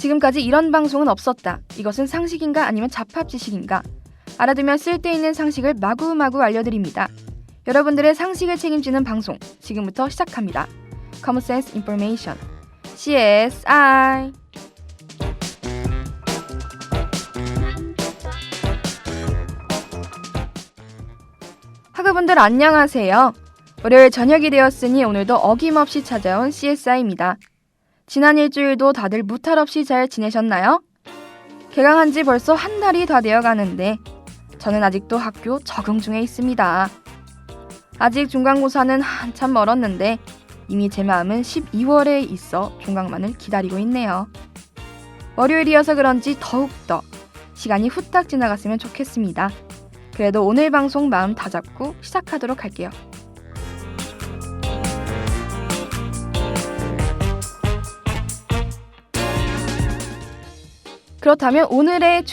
지금까지 이런 방송은 없었다. 이것은 상식인가 아니면 잡합지식인가? 알아두면 쓸데있는 상식을 마구마구 알려드립니다. 여러분들의 상식을 책임지는 방송 지금부터 시작합니다. Common Sense Information CSI. 학우분들 안녕하세요. 월요일 저녁이 되었으니 오늘도 어김없이 찾아온 CSI입니다. 지난 일주일도 다들 무탈 없이 잘 지내셨나요? 개강한 지 벌써 한 달이 다 되어 가는데 저는 아직도 학교 적응 중에 있습니다. 아직 중간고사는 한참 멀었는데 이미 제 마음은 12월에 있어 종강만을 기다리고 있네요. 월요일이어서 그런지 더욱더 시간이 후딱 지나갔으면 좋겠습니다. 그래도 오늘 방송 마음 다잡고 시작하도록 할게요. 그렇다면 오늘의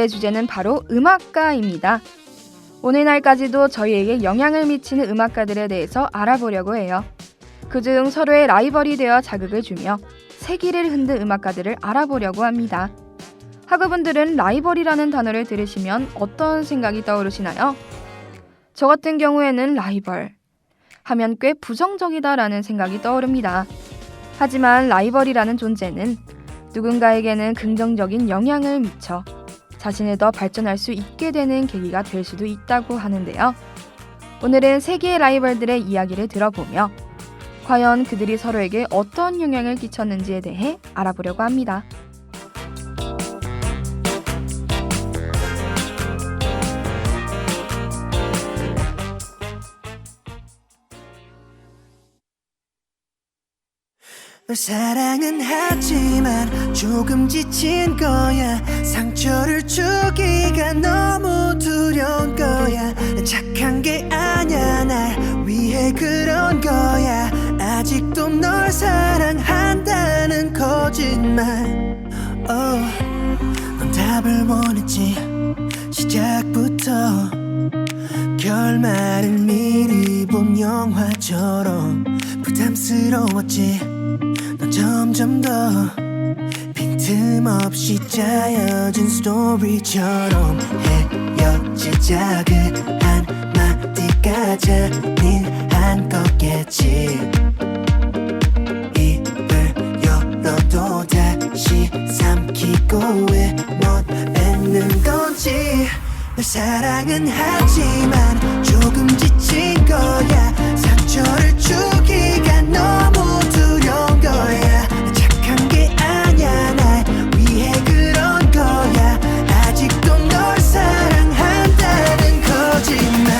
주제는 바로 음악가입니다. 오늘날까지도 저희에게 영향을 미치는 음악가들에 대해서 알아보려고 해요. 그중 서로의 라이벌이 되어 자극을 주며 세기를 흔든 음악가들을 알아보려고 합니다. 학우분들은 라이벌이라는 단어를 들으시면 어떤 생각이 떠오르시나요? 저 같은 경우에는 라이벌 하면 꽤 부정적이다라는 생각이 떠오릅니다. 하지만 라이벌이라는 존재는 누군가에게는 긍정적인 영향을 미쳐 자신을 더 발전할 수 있게 되는 계기가 될 수도 있다고 하는데요. 오늘은 세계의 라이벌들의 이야기를 들어보며 과연 그들이 서로에게 어떤 영향을 끼쳤는지에 대해 알아보려고 합니다. 널 사랑은 하지만 조금 지친 거야. 상처를 주기가 너무 두려운 거야. 난 착한 게 아냐, 날 위해 그런 거야. 아직도 널 사랑한다는 거짓말. 넌 답을 원했지 시작부터. 결말을 미리 본 영화처럼 부담스러웠지. 넌 점점 더 빈틈없이 짜여진 스토리처럼 헤어지자 그 한마디가 잔인한 거겠지. 입을 열어도 다시 삼키고 왜 못 뱉는 건지. 널 사랑은 하지만 조금 지친 거야. 상처를 주기가 너무 두려운 거야. 착한 게 아냐, 날 위해 그런 거야. 아직도 널 사랑한다는 거짓말.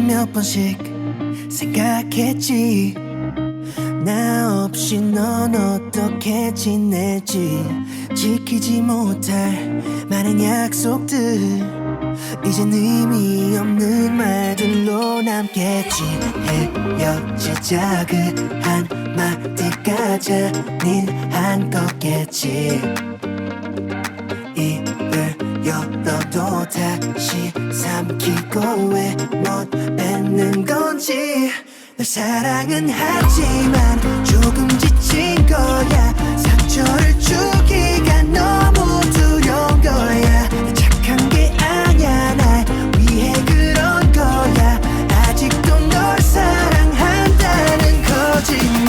몇 번씩 생각했지. 나 없이 넌 어떻게 지낼지. 지키지 못할 많은 약속들 이젠 의미 없는 말들로 남겠지. 헤어지자 그 한마디가 잔인한 거겠지. 입을 열어도 다시 삼키고 왜 못 뱉는 건지. 널 사랑은 하지만 조금 지친 거야. 상처를 주기가 너무 두려운 거야. 착한 게 아냐, 날 위해 그런 거야. 아직도 널 사랑한다는 거짓말.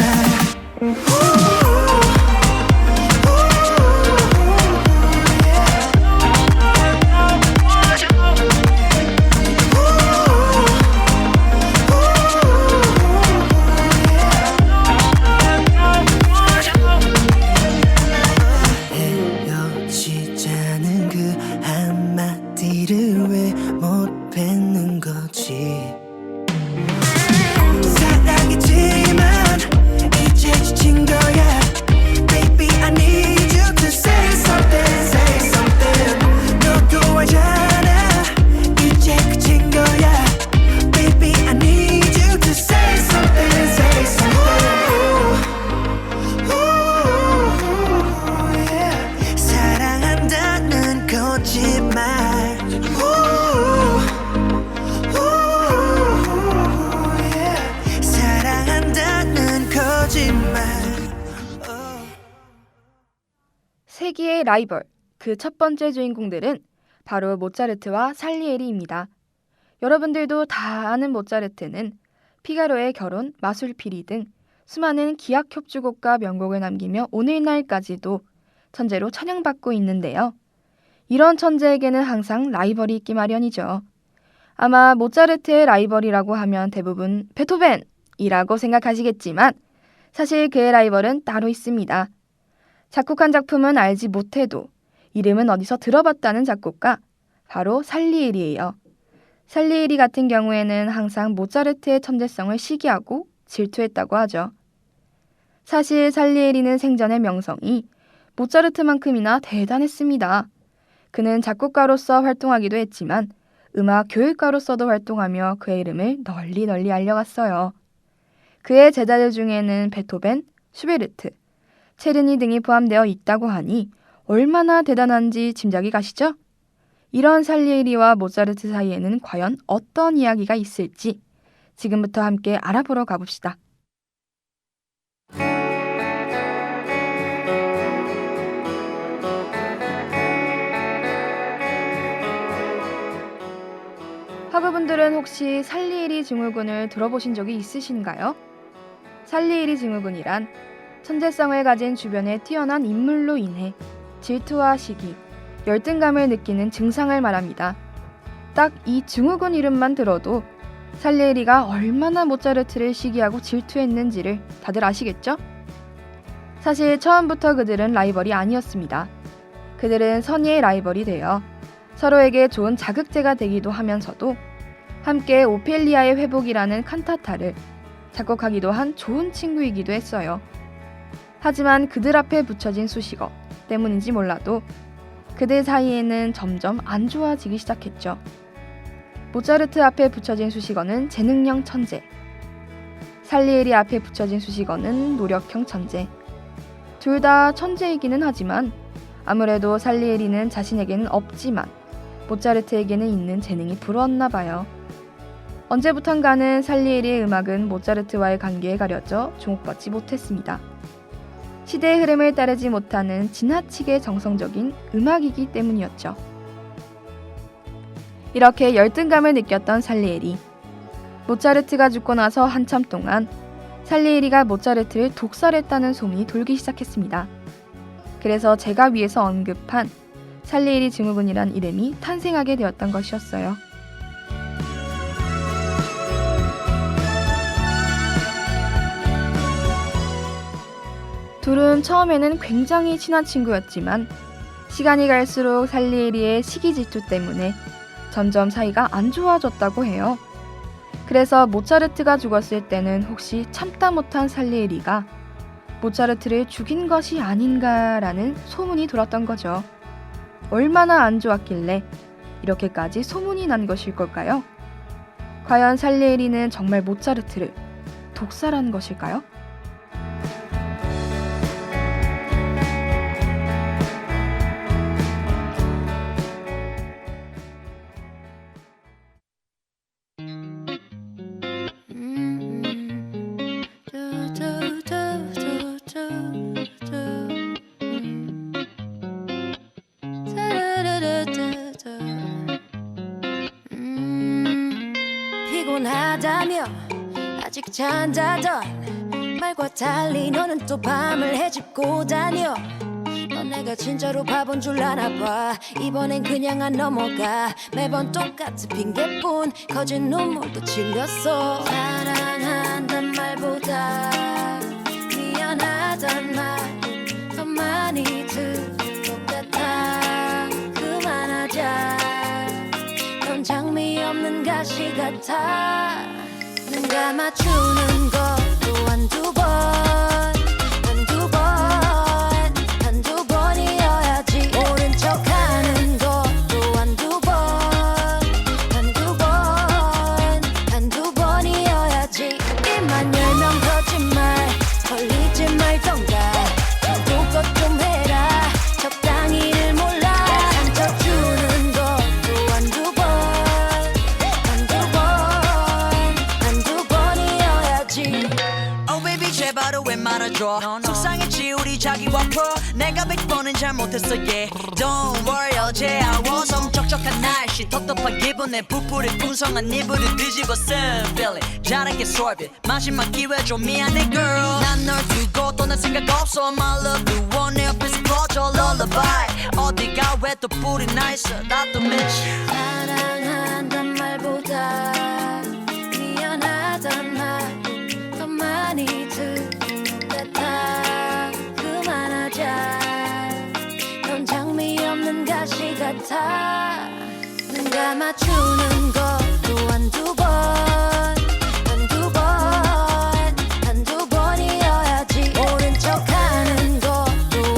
세기의 라이벌, 그 첫 번째 주인공들은 바로 모차르트와 살리에리입니다. 여러분들도 다 아는 모차르트는 피가로의 결혼, 마술피리 등 수많은 기악협주곡과 명곡을 남기며 오늘날까지도 천재로 찬양받고 있는데요. 이런 천재에게는 항상 라이벌이 있기 마련이죠. 아마 모차르트의 라이벌이라고 하면 대부분 베토벤이라고 생각하시겠지만 사실 그의 라이벌은 따로 있습니다. 작곡한 작품은 알지 못해도 이름은 어디서 들어봤다는 작곡가, 바로 살리에리예요. 살리에리 같은 경우에는 항상 모차르트의 천재성을 시기하고 질투했다고 하죠. 사실 살리에리는 생전의 명성이 모차르트만큼이나 대단했습니다. 그는 작곡가로서 활동하기도 했지만 음악 교육가로서도 활동하며 그의 이름을 널리 알려갔어요. 그의 제자들 중에는 베토벤, 슈베르트, 체르니 등이 포함되어 있다고 하니 얼마나 대단한지 짐작이 가시죠? 이런 살리에리와 모차르트 사이에는 과연 어떤 이야기가 있을지 지금부터 함께 알아보러 가봅시다. 학우분들은 혹시 살리에리 증후군을 들어보신 적이 있으신가요? 살리에리 증후군이란 천재성을 가진 주변에 뛰어난 인물로 인해 질투와 시기, 열등감을 느끼는 증상을 말합니다. 딱 이 증후군 이름만 들어도 살리에리가 얼마나 모차르트를 시기하고 질투했는지를 다들 아시겠죠? 사실 처음부터 그들은 라이벌이 아니었습니다. 그들은 선의의 라이벌이 되어 서로에게 좋은 자극제가 되기도 하면서도 함께 오펠리아의 회복이라는 칸타타를 작곡하기도 한 좋은 친구이기도 했어요. 하지만 그들 앞에 붙여진 수식어 때문인지 몰라도 그들 사이에는 점점 안 좋아지기 시작했죠. 모차르트 앞에 붙여진 수식어는 재능형 천재, 살리에리 앞에 붙여진 수식어는 노력형 천재. 둘 다 천재이기는 하지만 아무래도 살리에리는 자신에게는 없지만 모차르트에게는 있는 재능이 부러웠나 봐요. 언제부턴가는 살리에리의 음악은 모차르트와의 관계에 가려져 주목받지 못했습니다. 시대의 흐름을 따르지 못하는 지나치게 정성적인 음악이기 때문이었죠. 이렇게 열등감을 느꼈던 살리에리. 모차르트가 죽고 나서 한참 동안 살리에리가 모차르트를 독살했다는 소문이 돌기 시작했습니다. 그래서 제가 위에서 언급한 살리에리 증후군이란 이름이 탄생하게 되었던 것이었어요. 둘은 처음에는 굉장히 친한 친구였지만 시간이 갈수록 살리에리의 시기 질투 때문에 점점 사이가 안 좋아졌다고 해요. 그래서 모차르트가 죽었을 때는 혹시 참다 못한 살리에리가 모차르트를 죽인 것이 아닌가라는 소문이 돌았던 거죠. 얼마나 안 좋았길래 이렇게까지 소문이 난 것일 걸까요? 과연 살리에리는 정말 모차르트를 독살한 것일까요? 피곤하다며 아직 잔다던 말과 달리 너는 또 밤을 헤집고 다녀. 넌 내가 진짜로 바본 줄 아나봐. 이번엔 그냥 안 넘어가. 매번 똑같은 핑계뿐 거진 눈물도 질렸어. 사랑한단 말보다 미안하단 말 더 많이 들을 것 같아. 그만하자. 넌 장미 없는 가시 같아. 눈 감아주는 것도 한두 번, 한두 번, 한두 번이어야지. 모른 척하는 것도 한두 번, 한두 번, 한두 번이어야지. 입만 열면 거짓말, 걸리지 말던가. 한두 것 좀 해라, 적당히를 몰라. 상처 주는 것도 한두 번, 한두 번, 한두 번이어야지. 뻔은 잘못했어 yeah Don't worry 어제 I was 척척한 날씨 텁텁한 기분에 부풀이 풍성한 이불을 뒤집어 쓴 feeling 잘할게 sorbet 마지막 기회 좀 미안해 girl 난 널 두고 떠날 생각 없어 My love you 원해 옆에서 퍼져 lullaby 어디가 왜 또 뿔이 나 있어 나도 미치 사랑한단 말보다 미안하단 말이 더 많이 들은 것 같아 그만하자 넌 장미 없는 가시 같아 눈 감아주는 것도 한두 번 한두 번이어야지 모른 척하는 것도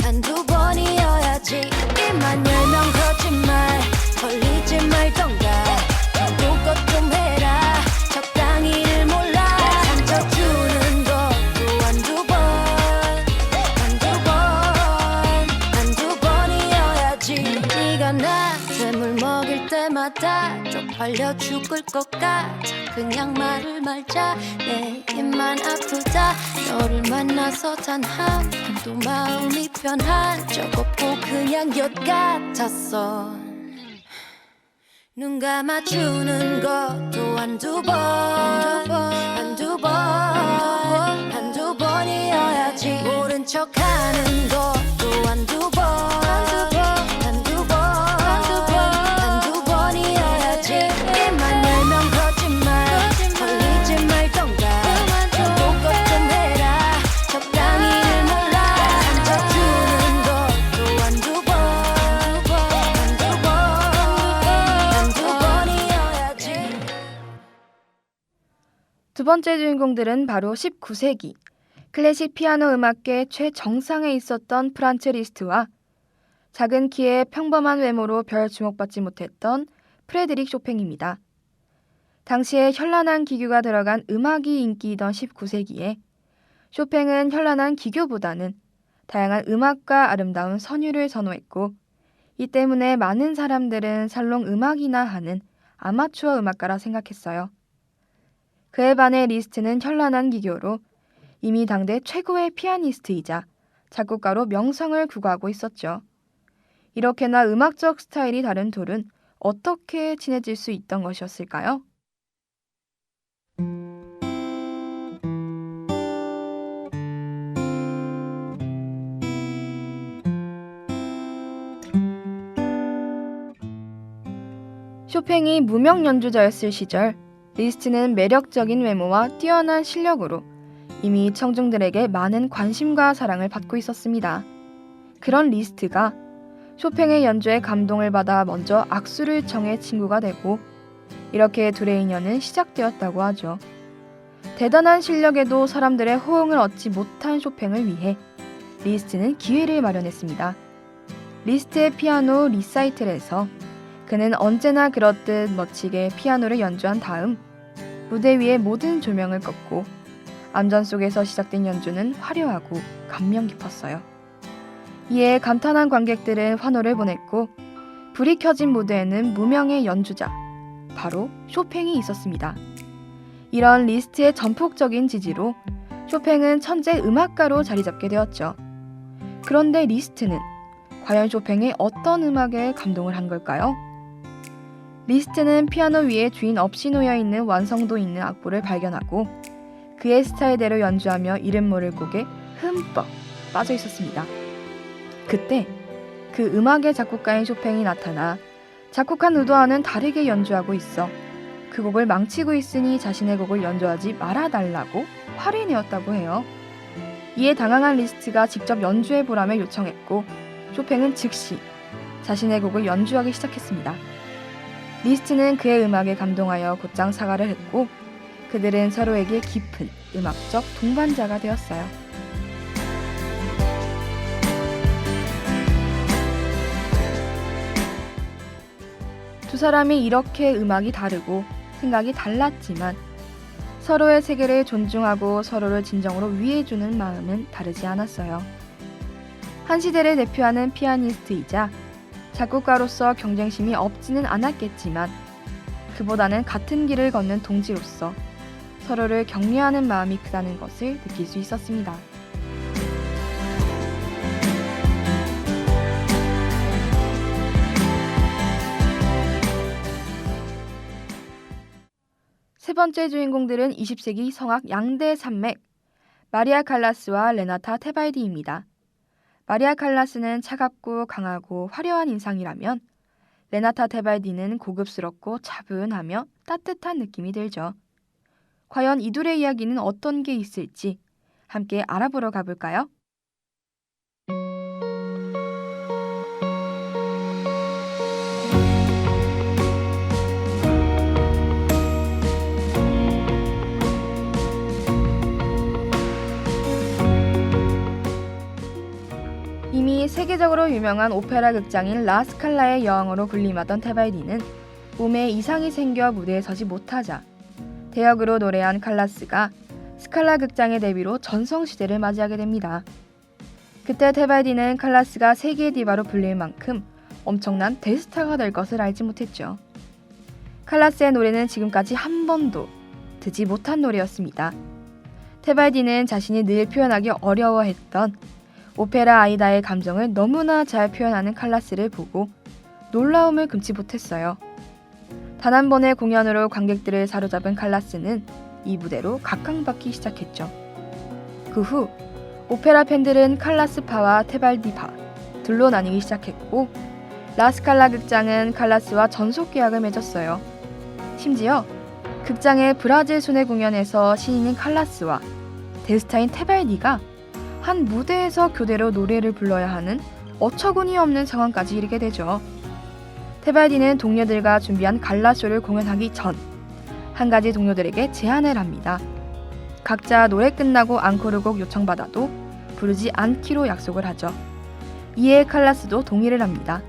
한두 번이어야지 입만 열면 거짓말 걸리지 말던가 아무것 좀 해라 적당히를 몰라 상처 주는 것도 한두 번이어야지 네가 나한테 물 먹일 때마다 쪽팔려 죽을 것 같아 그냥 말을 말자 내 입만 아프다 너를 만나서 단 한 번도 마음이 변한 적 없고 그냥 엿 같았어 눈 감아주는 것도 한두 번이어야지 모른 척하는 것도 한두 번이어야지 입만 열면 거짓말 걸리지 말던가 아무것 좀 해라 적당히를 몰라 상처 주는 것도 한두 번이어야지 두 번째 주인공들은 바로 19세기 클래식 피아노 음악계 최정상에 있었던 프란츠 리스트와 작은 키에 평범한 외모로 별 주목받지 못했던 프레드릭 쇼팽입니다. 당시에 현란한 기교가 들어간 음악이 인기이던 19세기에 쇼팽은 현란한 기교보다는 다양한 음악과 아름다운 선율을 선호했고 이 때문에 많은 사람들은 살롱 음악이나 하는 아마추어 음악가라 생각했어요. 그에 반해 리스트는 현란한 기교로 이미 당대 최고의 피아니스트이자 작곡가로 명성을 구가하고 있었죠. 이렇게나 음악적 스타일이 다른 둘은 어떻게 친해질 수 있던 것이었을까요? 쇼팽이 무명 연주자였을 시절 리스트는 매력적인 외모와 뛰어난 실력으로 이미 청중들에게 많은 관심과 사랑을 받고 있었습니다. 그런 리스트가 쇼팽의 연주에 감동을 받아 먼저 악수를 청해 친구가 되고 이렇게 둘의 인연은 시작되었다고 하죠. 대단한 실력에도 사람들의 호응을 얻지 못한 쇼팽을 위해 리스트는 기회를 마련했습니다. 리스트의 피아노 리사이틀에서 그는 언제나 그렇듯 멋지게 피아노를 연주한 다음 무대 위의 모든 조명을 껐고 암전 속에서 시작된 연주는 화려하고 감명 깊었어요. 이에 감탄한 관객들은 환호를 보냈고 불이 켜진 무대에는 무명의 연주자, 바로 쇼팽이 있었습니다. 이런 리스트의 전폭적인 지지로 쇼팽은 천재 음악가로 자리잡게 되었죠. 그런데 리스트는 과연 쇼팽의 어떤 음악에 감동을 한 걸까요? 리스트는 피아노 위에 주인 없이 놓여있는 완성도 있는 악보를 발견하고 그의 스타일대로 연주하며 이름 모를 곡에 흠뻑 빠져 있었습니다. 그때 그 음악의 작곡가인 쇼팽이 나타나 작곡한 의도와는 다르게 연주하고 있어 그 곡을 망치고 있으니 자신의 곡을 연주하지 말아달라고 화를 내었다고 해요. 이에 당황한 리스트가 직접 연주해보라며 요청했고 쇼팽은 즉시 자신의 곡을 연주하기 시작했습니다. 리스트는 그의 음악에 감동하여 곧장 사과를 했고 그들은 서로에게 깊은 음악적 동반자가 되었어요. 두 사람이 이렇게 음악이 다르고 생각이 달랐지만 서로의 세계를 존중하고 서로를 진정으로 위해주는 마음은 다르지 않았어요. 한 시대를 대표하는 피아니스트이자 작곡가로서 경쟁심이 없지는 않았겠지만 그보다는 같은 길을 걷는 동지로서 서로를 격려하는 마음이 크다는 것을 느낄 수 있었습니다. 세 번째 주인공들은 20세기 성악 양대 산맥, 마리아 칼라스와 레나타 테발디입니다. 마리아 칼라스는 차갑고 강하고 화려한 인상이라면 레나타 테발디는 고급스럽고 차분하며 따뜻한 느낌이 들죠. 과연 이 둘의 이야기는 어떤 게 있을지 함께 알아보러 가볼까요? 이미 세계적으로 유명한 오페라 극장인 라스칼라의 여왕으로 군림하던 테발디는 몸에 이상이 생겨 무대에 서지 못하자 대역으로 노래한 칼라스가 스칼라 극장의 데뷔로 전성시대를 맞이하게 됩니다. 그때 테발디는 칼라스가 세계의 디바로 불릴 만큼 엄청난 대스타가 될 것을 알지 못했죠. 칼라스의 노래는 지금까지 한 번도 듣지 못한 노래였습니다. 테발디는 자신이 늘 표현하기 어려워했던 오페라 아이다의 감정을 너무나 잘 표현하는 칼라스를 보고 놀라움을 금치 못했어요. 단 한 번의 공연으로 관객들을 사로잡은 칼라스는 이 무대로 각광받기 시작했죠. 그 후 오페라 팬들은 칼라스파와 테발디파 둘로 나뉘기 시작했고 라스칼라 극장은 칼라스와 전속 계약을 맺었어요. 심지어 극장의 브라질 순회 공연에서 신인인 칼라스와 대스타인 테발디가 한 무대에서 교대로 노래를 불러야 하는 어처구니 없는 상황까지 이르게 되죠. 테발디는 동료들과 준비한 갈라쇼를 공연하기 전 한 가지 동료들에게 제안을 합니다. 각자 노래 끝나고 앙코르곡 요청받아도 부르지 않기로 약속을 하죠. 이에 칼라스도 동의를 합니다.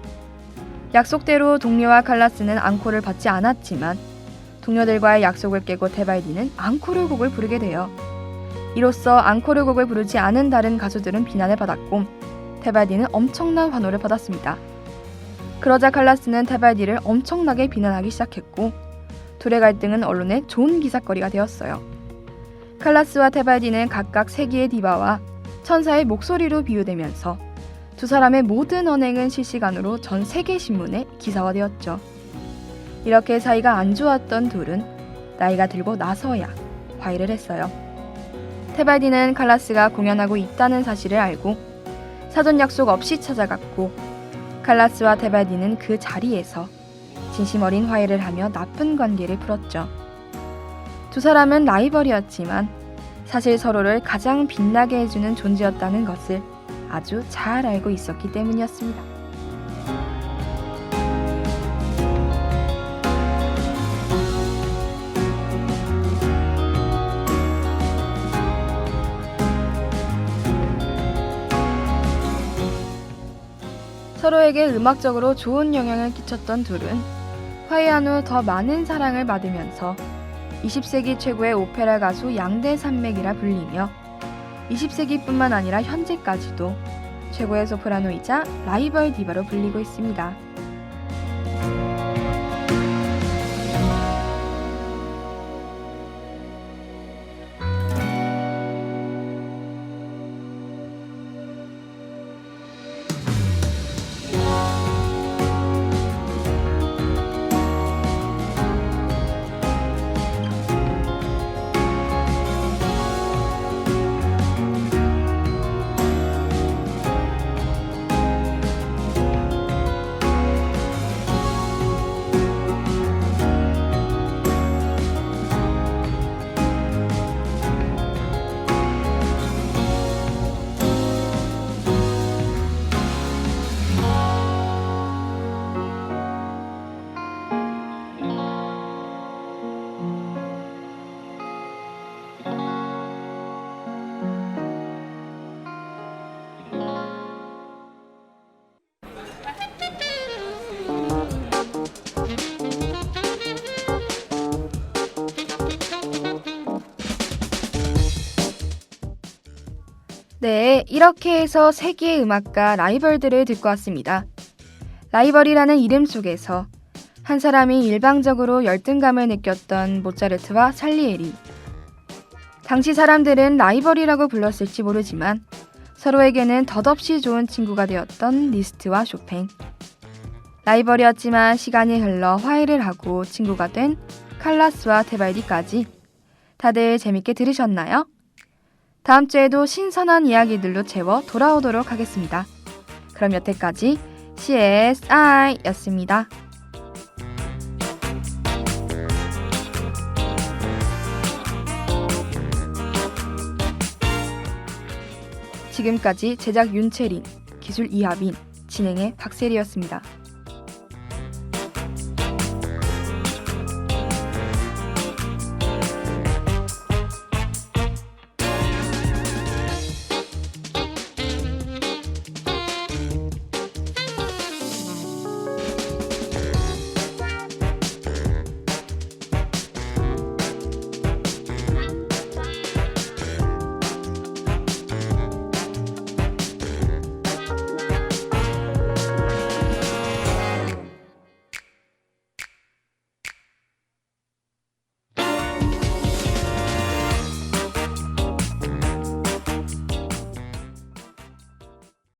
약속대로 동료와 칼라스는 앙코를 받지 않았지만 동료들과의 약속을 깨고 테발디는 앙코르곡을 부르게 돼요. 이로써 앙코르곡을 부르지 않은 다른 가수들은 비난을 받았고 테발디는 엄청난 환호를 받았습니다. 그러자 칼라스는 테발디를 엄청나게 비난하기 시작했고 둘의 갈등은 언론의 좋은 기사거리가 되었어요. 칼라스와 테발디는 각각 세기의 디바와 천사의 목소리로 비유되면서 두 사람의 모든 언행은 실시간으로 전 세계 신문에 기사화되었죠. 이렇게 사이가 안 좋았던 둘은 나이가 들고 나서야 화해를 했어요. 테발디는 칼라스가 공연하고 있다는 사실을 알고 사전 약속 없이 찾아갔고 칼라스와 테발디는 그 자리에서 진심 어린 화해를 하며 나쁜 관계를 풀었죠. 두 사람은 라이벌이었지만 사실 서로를 가장 빛나게 해주는 존재였다는 것을 아주 잘 알고 있었기 때문이었습니다. 서로에게 음악적으로 좋은 영향을 끼쳤던 둘은 화해한 후 더 많은 사랑을 받으면서 20세기 최고의 오페라 가수 양대 산맥이라 불리며 20세기뿐만 아니라 현재까지도 최고의 소프라노이자 라이벌 디바로 불리고 있습니다. 네, 이렇게 해서 세계의 음악가 라이벌들을 듣고 왔습니다. 라이벌이라는 이름 속에서 한 사람이 일방적으로 열등감을 느꼈던 모차르트와 살리에리, 당시 사람들은 라이벌이라고 불렀을지 모르지만 서로에게는 덧없이 좋은 친구가 되었던 리스트와 쇼팽. 라이벌이었지만 시간이 흘러 화해를 하고 친구가 된 칼라스와 테발디까지. 다들 재밌게 들으셨나요? 다음 주에도 신선한 이야기들로 채워 돌아오도록 하겠습니다. 그럼 여태까지 CSI였습니다. 지금까지 제작 윤채린, 기술 이하빈, 진행의 박세리였습니다.